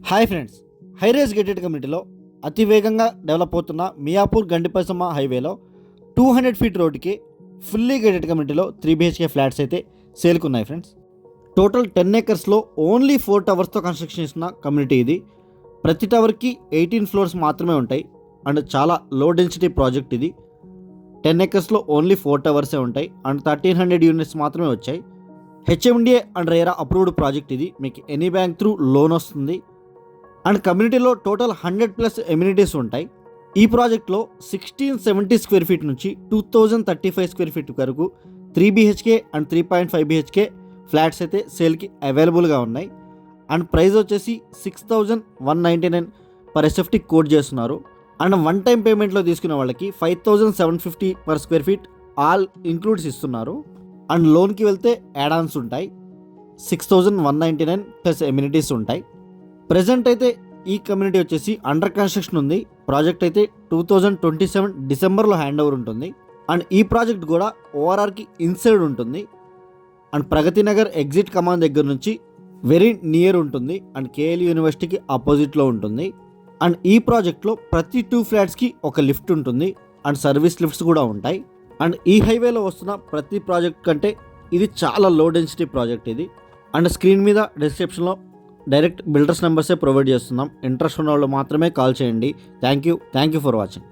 Hi friends, హైరేజ్ gated కమ్యూనిటీలో అతి వేగంగా డెవలప్ అవుతున్న మియాపూర్ గండిపైసమ్మ హైవేలో 200 ఫీట్ రోడ్డుకి ఫుల్లీ గేటెడ్ కమ్యూనిటీలో 3 BHK ఫ్లాట్స్ అయితే సేల్కున్నాయి ఫ్రెండ్స్. టోటల్ 10 ఏకర్స్లో ఓన్లీ 4 టవర్స్తో కన్స్ట్రక్షన్ చేసిన కమ్యూనిటీ ఇది. ప్రతి టవర్కి 18 ఫ్లోర్స్ మాత్రమే ఉంటాయి అండ్ చాలా లో డెన్సిటీ ప్రాజెక్ట్ ఇది. 10 ఏకర్స్లో ఓన్లీ 4 టవర్సే ఉంటాయి అండ్ 1300 యూనిట్స్ మాత్రమే వచ్చాయి. HMDA and RERA approved project ఇది. మీకు ఎనీ బ్యాంక్ త్రూ లోన్ వస్తుంది అండ్ కమ్యూనిటీలో టోటల్ 100+ ఎమ్యూనిటీస్ ఉంటాయి. ఈ ప్రాజెక్ట్లో 1670 స్క్వేర్ ఫీట్ నుంచి 2035 స్క్వేర్ ఫీట్ వరకు 3 BHK అండ్ 3.5 BHK ఫ్లాట్స్ అయితే సేల్కి అవైలబుల్గా ఉన్నాయి. అండ్ ప్రైస్ వచ్చేసి 6199 పర్ SFT కోట్ చేస్తున్నారు. అండ్ వన్ టైం పేమెంట్లో తీసుకున్న వాళ్ళకి 5750 per square feet all includes ఇస్తున్నారు. అండ్ లోన్కి వెళ్తే యాడాన్స్ ఉంటాయి. 6199 ప్లస్ ఎమ్యూనిటీస్ ఉంటాయి. ప్రజెంట్ అయితే ఈ కమ్యూనిటీ వచ్చేసి అండర్ కన్స్ట్రక్షన్ ఉంది. ప్రాజెక్ట్ అయితే 2027 డిసెంబర్లో హ్యాండ్ ఓవర్ ఉంటుంది. అండ్ ఈ ప్రాజెక్ట్ కూడా ఓఆర్ఆర్కి ఇన్సైడ్ ఉంటుంది అండ్ ప్రగతి నగర్ ఎగ్జిట్ కమాన్ దగ్గర నుంచి వెరీ నియర్ ఉంటుంది అండ్ KL యూనివర్సిటీకి ఆపోజిట్లో ఉంటుంది. అండ్ ఈ ప్రాజెక్ట్లో ప్రతి 2 ఫ్లాట్స్కి ఒక లిఫ్ట్ ఉంటుంది అండ్ సర్వీస్ లిఫ్ట్స్ కూడా ఉంటాయి. అండ్ ఈ హైవేలో వస్తున్న ప్రతి ప్రాజెక్ట్ కంటే ఇది చాలా లో డెన్సిటీ ప్రాజెక్ట్ ఇది. అండ్ స్క్రీన్ మీద డిస్క్రిప్షన్లో డైరెక్ట్ బిల్డర్స్ నెంబర్సే ప్రొవైడ్ చేస్తున్నాం. ఇంట్రెస్ట్ ఉన్న వాళ్ళు మాత్రమే కాల్ చేయండి. Thank you for watching.